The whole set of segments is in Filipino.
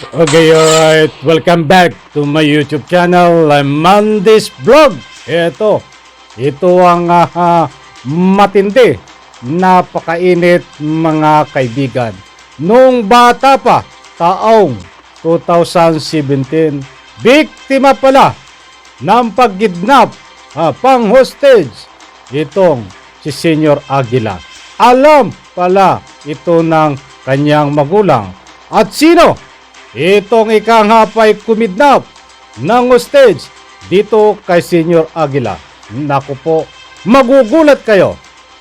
Okay, alright. Welcome back to my YouTube channel. I'm Mandy's Vlog. Ito ang matindi, napakainit mga kaibigan. Noong bata pa, taong 2017, biktima pala ng pag-kidnap, pang-hostage, itong si Senior Aguila. Alam pala ito ng kanyang magulang. At sino? Itong ikangapay kumidnap ng hostage dito kay Senior Aguila. Naku po, magugulat kayo.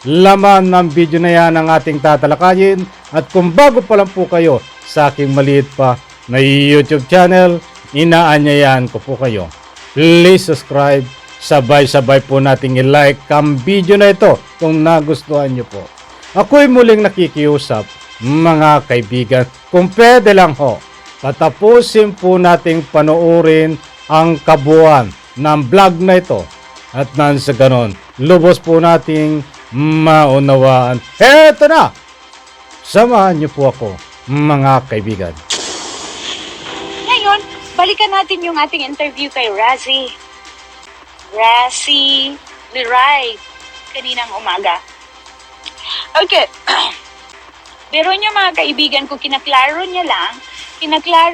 Laman ng video na yan ang ating tatalakayin. At kung bago pa lang po kayo sa aking maliit pa na YouTube channel, inaanyayahan ko po kayo. Please subscribe. Sabay-sabay po nating i-like ang video na ito kung nagustuhan nyo po. Ako'y muling nakikiusap, mga kaibigan, kung pwede lang ho, patapusin po nating panoorin ang kabuuan ng vlog na ito at nang sa ganon, lubos po nating maunawaan. Eto na! Samahan niyo po ako, mga kaibigan. Ngayon, balikan natin yung ating interview kay Razzie Liray kaninang umaga. Okay. Pero nyo mga kaibigan ko, kinaklaro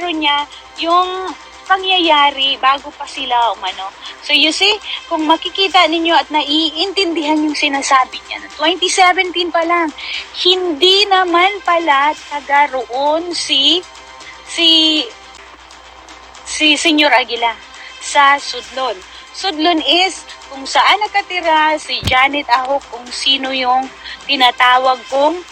niya yung pangyayari bago pa sila umano. So you see, kung makikita ninyo at naiintindihan yung sinasabi niya, 2017 pa lang, hindi naman pala taga roon si Senior Aguila sa Sudlon. Sudlon is kung saan nakatira si Janet Ahok, kung sino yung tinatawag kong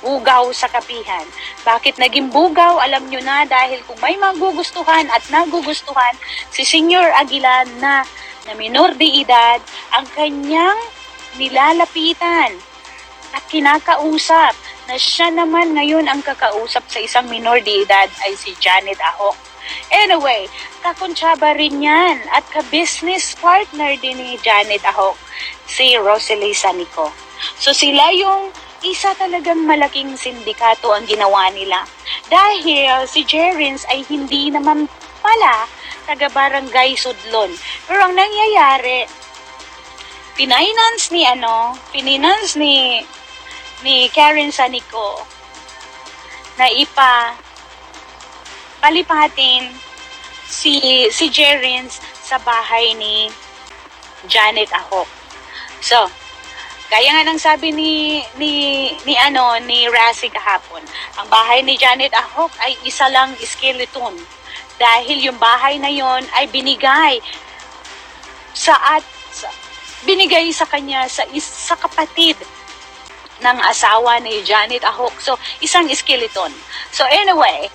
bugaw sa kapihan. Bakit naging bugaw? Alam nyo na, dahil kung may magugustuhan at nagugustuhan si Senior Aguila na minor de edad, ang kanyang nilalapitan at kinakausap na siya naman ngayon ang kakausap sa isang minor de edad ay si Janet Ahok. Anyway, kakuntsaba rin yan at ka-business partner din ni Janet Ahok, si Rosalie Sanico. So sila yung isa talagang malaking sindikato ang ginawa nila. Dahil si Jerins ay hindi naman pala taga-barangay Sudlon. Pero ang nangyayari, pininance ni Karen Sanico na palipatin si Jerins sa bahay ni Janet Ahok. So, kaya nga nang sabi ni Razzie kahapon, ang bahay ni Janet Ahok ay isa lang skeleton dahil yung bahay na yon ay binigay sa kanya sa kapatid ng asawa ni Janet Ahok. So, isang skeleton. So, anyway,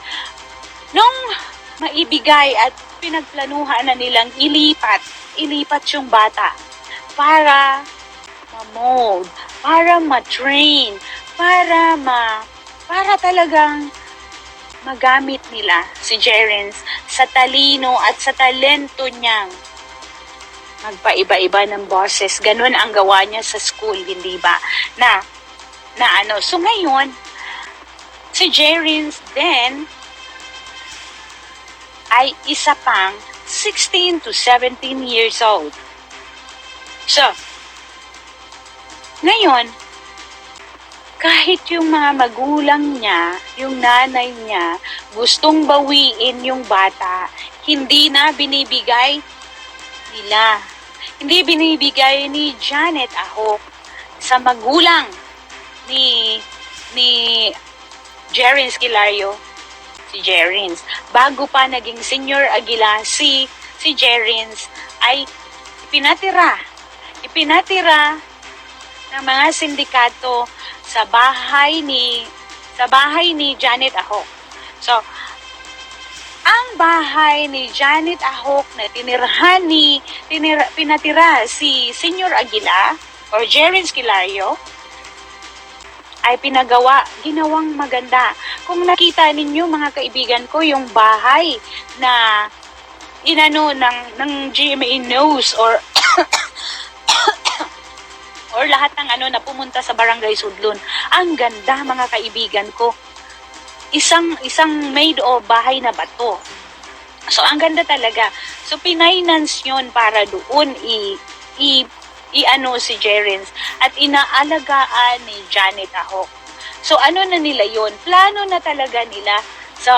nung maibigay at pinagplanuhan na nilang ilipat yung bata para ma-mold, para ma-train, para talagang magamit nila si Jerins sa talino at sa talento niyang magpaiba-iba ng boses. Ganun ang gawa niya sa school, hindi ba? So ngayon, si Jerins then ay isa pang 16 to 17 years old. So, ngayon, kahit yung mga magulang niya, yung nanay niya, gustong bawiin yung bata, hindi na binibigay nila. Hindi binibigay ni Janet Ahok sa magulang ni Jerins Kilario, si Jerins. Bago pa naging Senior Aguila, si Jerins ay ipinatira ng mga sindikato sa bahay ni Janet Ahok. So, ang bahay ni Janet Ahok na pinatira si Senior Aguila or Jerins Kilario ay ginawang maganda. Kung nakita ninyo mga kaibigan ko, yung bahay na ng GMA News or lahat ng na pumunta sa Barangay Sudlon. Ang ganda mga kaibigan ko. isang made o bahay na bato. So, ang ganda talaga. So, pinfinance yun para doon ano si Jerins at inaalagaan ni Janet Ahok. So, ano na nila yun? Plano na talaga nila. So,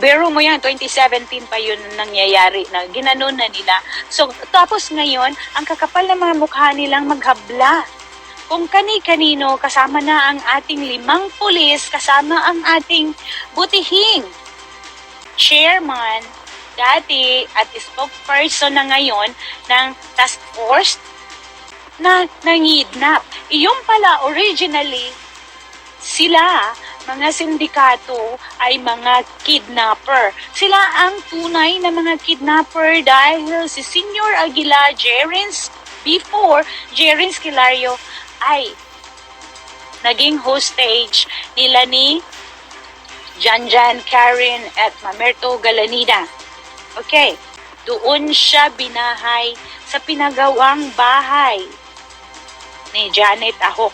biro mo yan, 2017 pa yun nangyayari na ginanon na nila. So, tapos ngayon, ang kakapal na mga mukha nilang maghabla. Kung kani-kanino, kasama na ang ating 5 pulis, kasama ang ating butihing chairman, dati at spokesperson na ngayon ng task force na nangidnap. Iyon pala, originally, sila, mga sindikato, ay mga kidnapper. Sila ang tunay na mga kidnapper dahil si Senior Aguila, Jerins, before Jerins Kilario, ay naging hostage nila ni Janjan Karen at Mamerto Galanida. Okay, doon siya binahay sa pinagawang bahay ni Janet Ahok.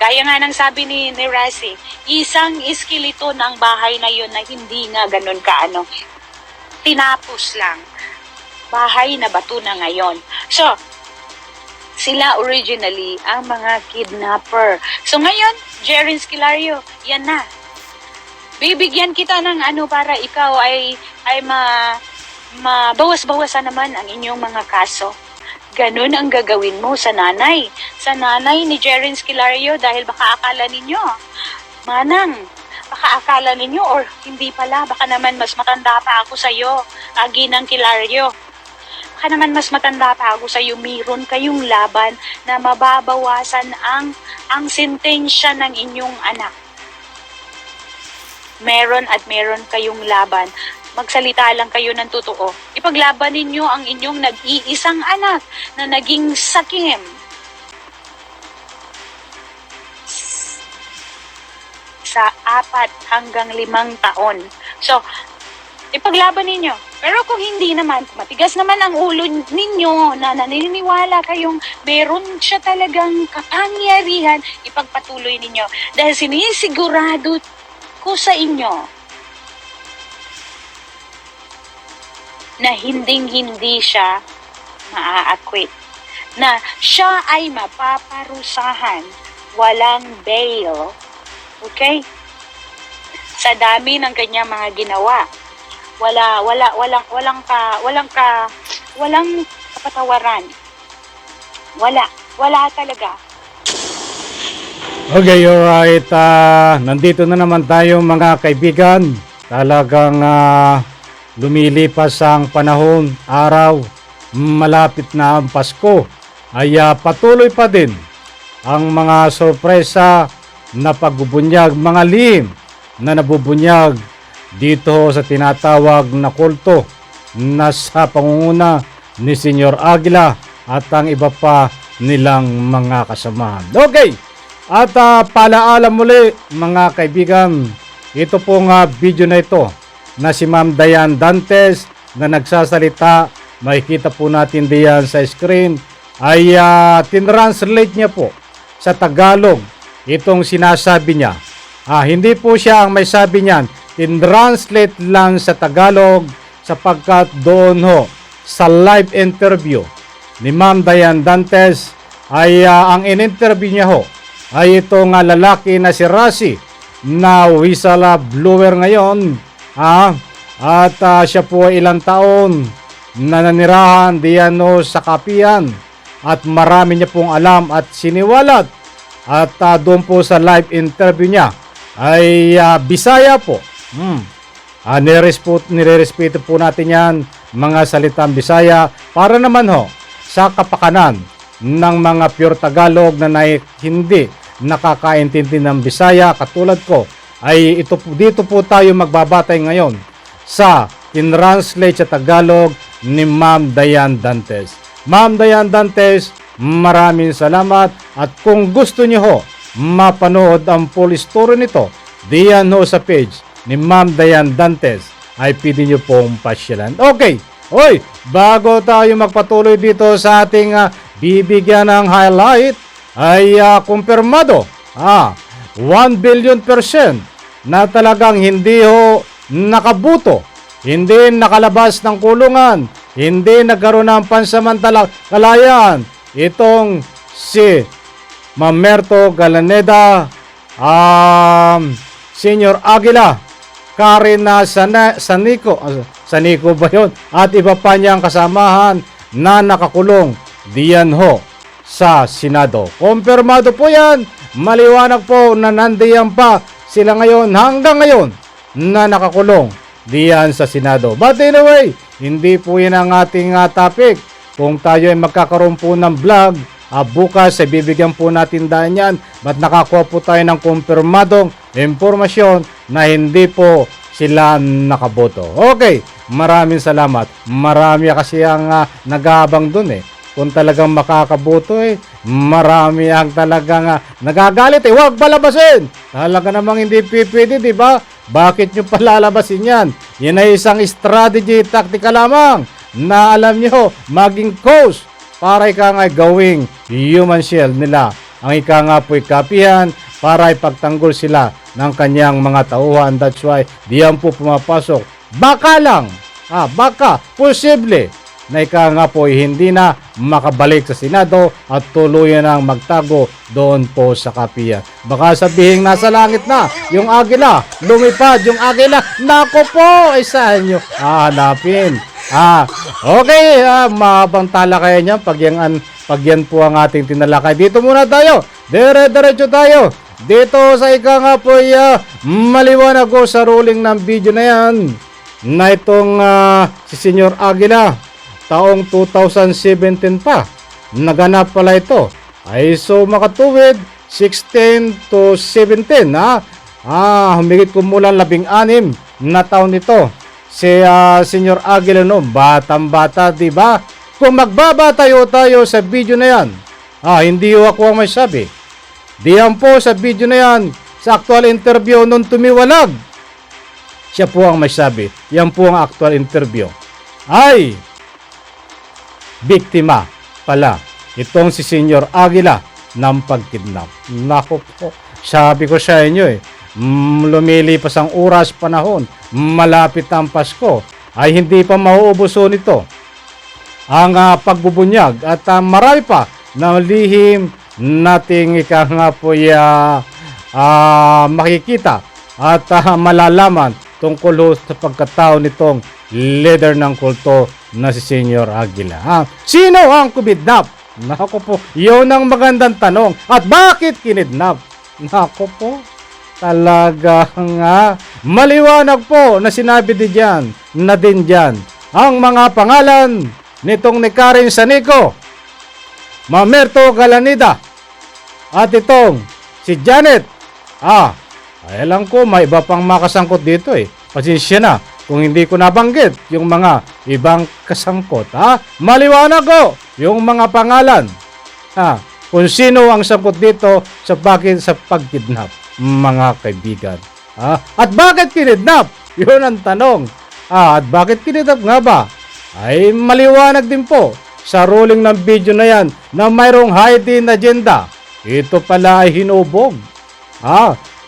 Gaya nga ng sabi ni Razi, isang iskeleto ng bahay na yun na hindi nga ganun kaano. Tinapos lang. Bahay na bato na ngayon. So, sila originally ang mga kidnapper. So ngayon, Jerins Kilario, yan na. Bibigyan kita ng ano para ikaw ay mabawas-bawasan naman ang inyong mga kaso. Ganun ang gagawin mo sa nanay. Sa nanay ni Jerins Kilario dahil baka akala ninyo, Manang, baka akala ninyo or hindi pala, baka naman mas matanda pa ako sa'yo, Aginang Kilario. Baka naman mas matanda pa ako sa'yo, mayroon kayong laban na mababawasan ang sentensya ng inyong anak. Meron at meron kayong laban. Magsalita lang kayo ng totoo. Ipaglaban ninyo ang inyong nag-iisang anak na naging sakim. Sa 4 hanggang 5 taon. So, ipaglaban ninyo. Pero kung hindi naman, matigas naman ang ulo ninyo na naniniwala kayong meron siya talagang kapangyarihan, ipagpatuloy ninyo. Dahil sinisigurado ko sa inyo na hinding-hindi siya maa-acquit. Na siya ay mapaparusahan, walang bail. Okay? Sa dami ng kanyang mga ginawa, walang kapatawaran. Wala talaga. Okay, alright. Nandito na naman tayo mga kaibigan. Talagang lumilipas ang panahon, araw, malapit na ang Pasko. Ay patuloy pa din ang mga sorpresa na pagbubunyag, mga lihim na nabubunyag dito sa tinatawag na kulto na sa pangunguna ni Senyor Aguila at ang iba pa nilang mga kasamahan. Okay, at palaala muli mga kaibigan, ito pong video na ito na si Ma'am Diane Dantes na nagsasalita, makikita po natin diyan sa screen, ay tinranslate niya po sa Tagalog itong sinasabi niya. Hindi po siya ang may sabi niyan, tinranslate lang sa Tagalog sapagkat doon ho sa live interview ni Ma'am Diane Dantes ay ang in-interview niya ho ay itong lalaki na si Razi na whistle blower ngayon. At siya po ay ilang taon na nanirahan diyan no, sa kapihan at marami niya pong alam at siniwalat. At doon po sa live interview niya ay Bisaya po. Nirerespeto po natin yan, mga salitang Bisaya, para naman ho sa kapakanan ng mga pure Tagalog na hindi nakakaintindi ng Bisaya katulad ko. Ay dito po tayo magbabatay ngayon sa tinranslate sa Tagalog ni Ma'am Diane Dantes. Ma'am Diane Dantes, maraming salamat, at kung gusto niyo ho mapanood ang full story nito diyan ho sa page ni Ma'am Diane Dantes ay pwede niyo pong pasyalan. Okay, bago tayo magpatuloy dito sa ating bibigyan ng highlight ay kumpirmado 1,000,000,000% na talagang hindi ho nakabuto, hindi nakalabas ng kulungan, hindi nagkaroon ng pansamantalang kalayaan itong si Mamerto Galaneda, Senior Aguila, Karina Sanico ba yun? At iba pa niyang kasamahan na nakakulong diyan ho sa Senado. Kumpirmado po yan, maliwanag po na nandiyan pa sila ngayon hanggang ngayon na nakakulong diyan sa Senado. But anyway, hindi po yan ang ating topic. Kung tayo ay magkakaroon po ng vlog, bukas ay bibigyan po natin daan yan. But nakakuha po tayo ng kumpirmadong impormasyon na hindi po sila nakaboto. Okay, maraming salamat. Marami kasi ang nag-aabang dun eh. Kung talagang makakaboto marami ang talagang nagagalit Huwag palabasin. Talaga namang hindi pipili, di ba? Bakit nyo palalabasin yan? Yan ay isang strategy, taktika lamang na alam nyo maging cause para ika nga gawing human shield nila. Ang ika nga po'y kapihan para ipagtanggol sila ng kanyang mga tauhan. That's why diyan po pumapasok. Baka lang, baka, posible na ika nga po hindi na makabalik sa Senado at tuluyan ang magtago doon po sa kapihan. Baka sabihin nasa langit na yung Agila, lumipad yung Agila. Nako po, saan nyo hahanapin? Okay, mahabang talakayan niya pag yan po ang ating tinalakay. Dito muna tayo, dire-diretso tayo. Dito sa ika nga po maliwanag ko sa ruling ng video na yan na itong si Senior Aguila, taong 2017 pa naganap pala ito. So makatuwid 16 to 17 humigit kumulang 16 na taon nito si Senior Aguila no, batang-bata, di ba? Kung magbabatayo tayo sa video na yan, hindi ako ang may sabi. Diyan po sa video na yan, sa actual interview nung tumiwalag, siya po ang may sabi. Yan po ang actual interview. Ay, biktima pala itong si Senior Aguila ng pagkidnap. Nako po, sabi ko sa inyo lumilipas ang oras, panahon, malapit ang Pasko, ay hindi pa mauubuso nito ang pagbubunyag at marami pa na lihim nating ika nga po makikita at malalaman tungkol sa pagkatao nitong leader ng kulto na si Senior Aguila. Sino ang kumidnap? Nako po, yun ang magandang tanong. At bakit kinidnap? Nako po, talagang maliwanag po na sinabi din dyan ang mga pangalan nitong ni Karina Sanico, Mamerto Galaneda, at itong si Janet. Alam ko may iba pang makasangkot dito Pasensya na kung hindi ko nabanggit yung mga ibang kasangkot. Maliwanag ko yung mga pangalan. Kung sino ang sangkot dito sa pagkidnap, mga kaibigan. At bakit kinidnap? Yun ang tanong. At bakit kinidnap nga ba? Ay maliwanag din po sa ruling ng video na yan na mayroong hidden agenda. Ito pala ay hinubog.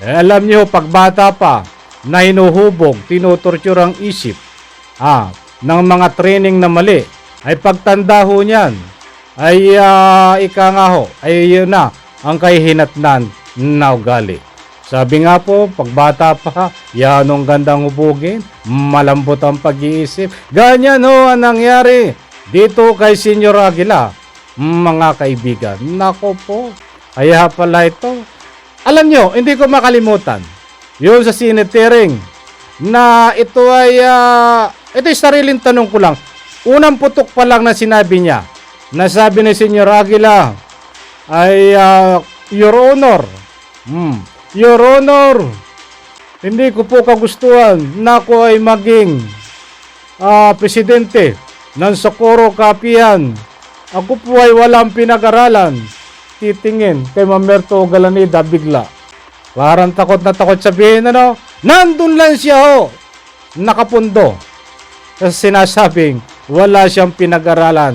Alam nyo, pagbata pa na hinuhubog, tinutorture ang isip ng mga training na mali, ay pagtanda ho niyan ay ika nga ho, ay yun na ang kahihinatnan na ugali. Sabi nga po, pagbata pa, yan ang gandang hubugin, malambot ang pag-iisip. Ganyan ho ang nangyari dito kay Senior Aguila, mga kaibigan. Nako po, kaya pala ito. Alam nyo, hindi ko makalimutan yun sa Senate hearing na ito ay sariling tanong ko lang. Unang putok pa lang na sinabi niya, nasabi ni Senior Aguila ay Your Honor, Your Honor, hindi ko po kagustuhan na ako ay maging presidente ng Socorro Kapihan. Ako po ay walang pinag-aralan. Titingin kay Mamerto Galaneda bigla. Parang takot na takot sabihin nandun lang siya nakapundo. Kasi sinasabing wala siyang pinag-aralan.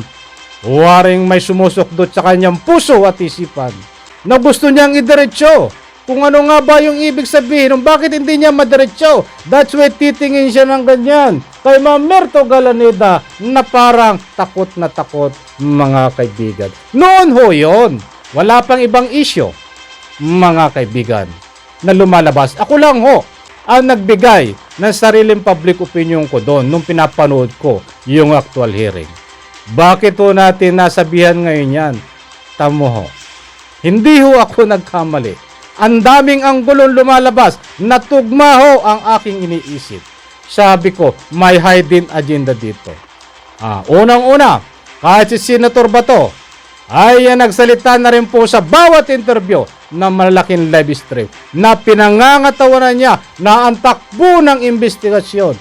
Waring may sumusukdot sa kanyang puso at isipan na gusto niyang idiretso kung ano nga ba yung ibig sabihin, bakit hindi niya madiretso. That's why titingin siya ng ganyan kay Mamerto Galaneda na parang takot na takot, mga kaibigan. Noon ho yun, wala pang ibang issue, mga kaibigan, na lumalabas. Ako lang ho ang nagbigay ng sariling public opinion ko doon nung pinapanood ko yung actual hearing. Bakit ho natin nasabihan ngayon yan? Tamo ho, hindi ho ako nagkamali. Ang daming anggulong lumalabas, natugma ho ang aking iniisip. Sabi ko, may hidden agenda dito. Unang-una, kahit si Senator Bato ay nagsalita na rin po sa bawat interview na malaking live stream na pinangangatawanan niya na ang takbo ng investigasyon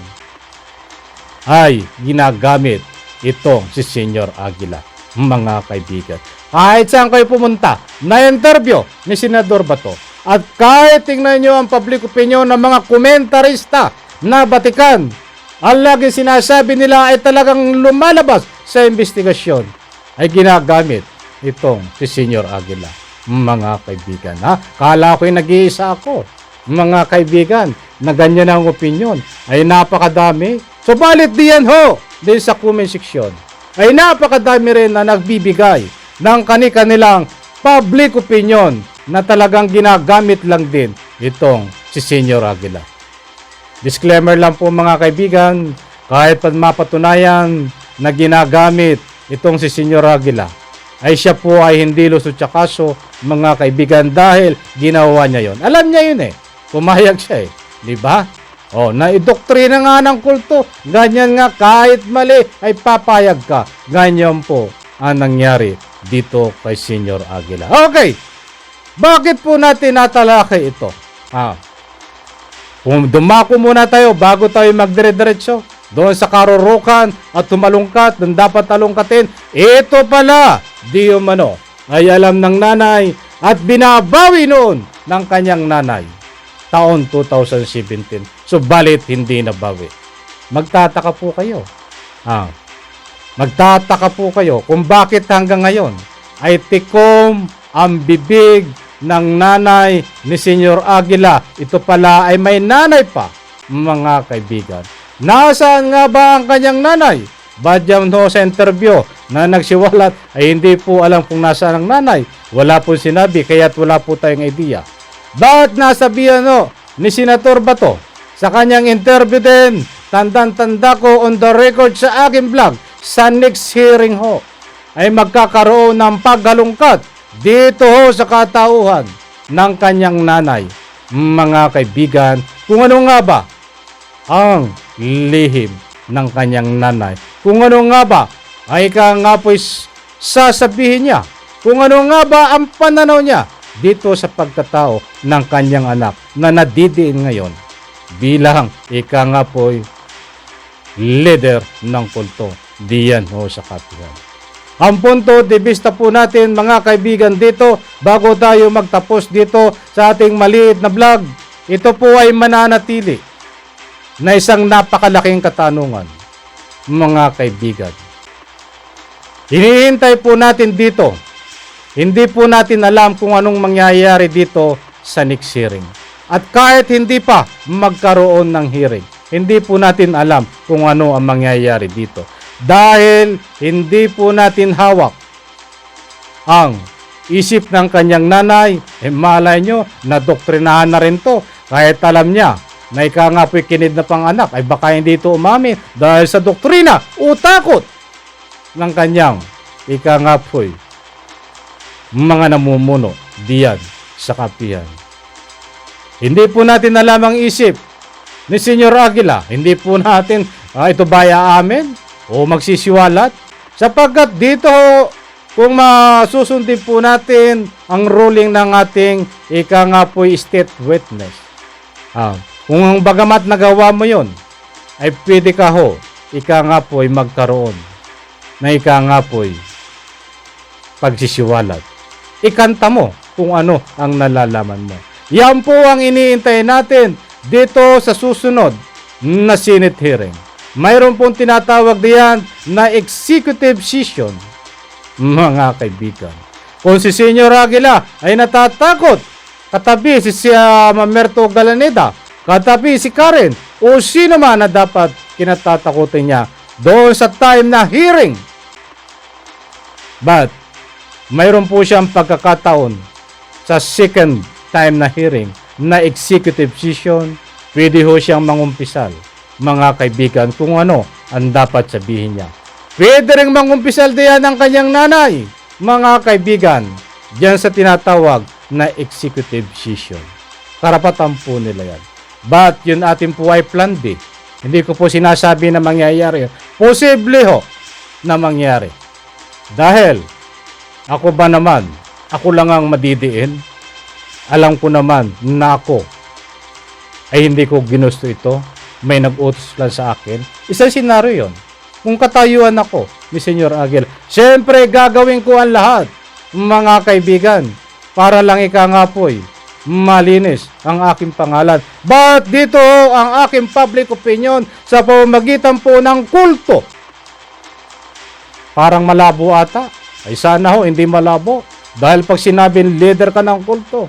ay ginagamit itong si Senyor Aguila, mga kaibigan. Kahit saan kayo pumunta na interview ni Senador Bato at kahit tingnan nyo ang public opinion ng mga komentarista na batikan, ang lagi sinasabi nila ay talagang lumalabas sa investigasyon ay ginagamit itong si Senyor Aguila, mga kaibigan. Kala ko'y nag-iisa ako, mga kaibigan, na ganyan ang opinion ay napakadami. Subalit diyan ho, din sa comment section, ay napakadami rin na nagbibigay ng kanilang public opinion na talagang ginagamit lang din itong si Senyor Aguila. Disclaimer lang po, mga kaibigan, kahit pa mapatunayan na ginagamit itong si Senyor Aguila, ay siya po ay hindi lusot sa kaso, mga kaibigan, dahil ginawa niya yon. Alam niya yun pumayag siya di ba? Naidoktrina nga ng kulto, ganyan nga, kahit mali ay papayag ka. Ganyan po ang nangyari dito kay Senyor Aguila. Okay, bakit po natin natalakay ito? Kung dumako muna tayo bago tayo magdire-diretso doon sa karurukan at tumalungkat doon dapat talungkatin, ito pala di umano ay alam ng nanay at binabawi noon ng kanyang nanay taon 2017. Subalit hindi nabawi. Magtataka po kayo. Magtataka po kayo kung bakit hanggang ngayon ay tikom ang bibig ng nanay ni Senyor Aguila. Ito pala ay may nanay pa, mga kaibigan. Nasaan nga ba ang kanyang nanay? Badyang no sa interview na nagsiwalat ay hindi po alam kung nasaan ang nanay. Wala po sinabi, kaya't wala po tayong idea. Bakit nasabihan ni Senator Bato sa kanyang interview din, tandang-tanda ko on the record sa aking vlog, sa next hearing ho ay magkakaroon ng paghalungkat dito ho sa katauhan ng kanyang nanay, mga kaibigan, kung ano nga ba ang lihim ng kanyang nanay, kung ano nga ba ay nga po'y sasabihin niya, kung ano nga ba ang pananaw niya dito sa pagkatao ng kanyang anak na nadidiin ngayon bilang nga po'y leader ng kulto diyan ho sa Katigan. Ang punto de vista po natin, mga kaibigan, dito bago tayo magtapos dito sa ating maliit na vlog, ito po ay mananatili na isang napakalaking katanungan, mga kaibigan. Hinihintay po natin dito. Hindi po natin alam kung anong mangyayari dito sa next hearing. At kahit hindi pa magkaroon ng hearing, hindi po natin alam kung ano ang mangyayari dito. Dahil hindi po natin hawak ang isip ng kanyang nanay, malay nyo, nadoktrinahan na rin to. Kahit alam niya na nga po'y kinidnap ang anak, ay baka hindi ito umamin dahil sa doktrina o takot ng kanyang nga po'y mga namumuno diyan sa kapihan. Hindi po natin alam ang isip ni Senyor Aguila. Hindi po natin ito ba aamin o magsisiwalat, sapagkat dito kung masusundin po natin ang ruling ng ating nga po'y state witness, kung bagamat nagawa mo yon, ay pwede ka nga po'y magkaroon na nga po'y pagsisiwalat. Ikanta mo kung ano ang nalalaman mo. Yan po ang iniintay natin dito sa susunod na Senate hearing. Mayroon pong tinatawag diyan na executive session, mga kaibigan. Kung si Senyor Aguila ay natatakot katabi si Mamerto Galaneda, katabi si Karen, o sino man na dapat kinatatakutin niya doon sa time na hearing. But, mayroon po siyang pagkakataon sa second time na hearing na executive session, pwede ho siyang mangumpisal, mga kaibigan, kung ano ang dapat sabihin niya. Pwede rin mangumpisal diyan ng kanyang nanay, mga kaibigan, diyan sa tinatawag na executive session. Karapatan po nila yan. But yun atin po ay plan B. Hindi ko po sinasabi na mangyayari. Posible ho na mangyari. Dahil ako ba naman, ako lang ang madidiin. Alam ko naman na ako ay hindi ko ginusto ito. May nag-utos lang sa akin. Isang senaryo yun. Kung katayuan ako ni Senyor Aguila, siyempre gagawin ko ang lahat, mga kaibigan, para lang ika nga po'y malinis ang aking pangalan. But dito ang aking public opinion sa pamamagitan po ng kulto. Parang malabo ata. Ay sana ho, hindi malabo. Dahil pag sinabing leader ka ng kulto,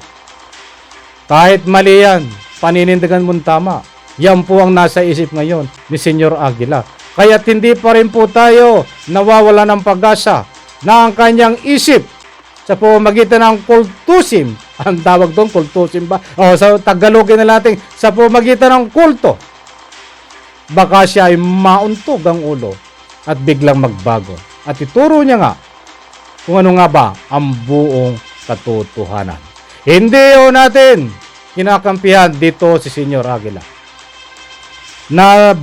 kahit mali yan, paninindigan mo tama. Yan po ang nasa isip ngayon ni Senyor Aguila. Kaya't hindi pa rin po tayo nawawala ng pag-asa na ang kanyang isip sa pamamagitan ng kultusim. Ang tawag doon, kultusim ba? O sa Tagalogin na natin, sa pamamagitan ng kulto. Baka siya ay mauntog ang ulo at biglang magbago. At ituro niya nga kung ano nga ba ang buong katotohanan. Hindi o natin kinakampihan dito si Senyor Aguila. Na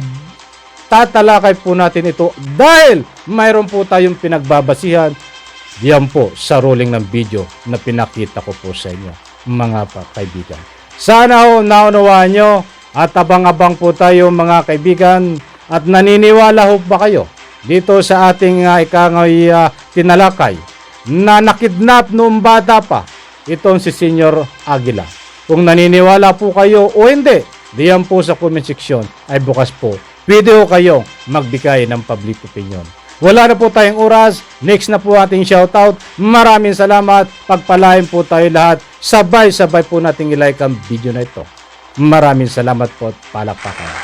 tatalakay po natin ito dahil mayroon po tayong pinagbabasihan diyan po sa rolling ng video na pinakita ko po sa inyo, mga kaibigan. Sana ho naunawaan nyo at abang-abang po tayo, mga kaibigan, at naniniwala ho ba kayo dito sa ating ikangay tinalakay na nakidnap noong bata pa itong si Senyor Aguila. Kung naniniwala po kayo o hindi, diyan po sa comment section ay bukas po. Pwede ho kayong magbigay ng public opinion. Wala na po tayong oras. Next na po ating shoutout. Maraming salamat. Pagpalain po tayo lahat. Sabay-sabay po nating ilike ang video na ito. Maraming salamat po at palakpakan.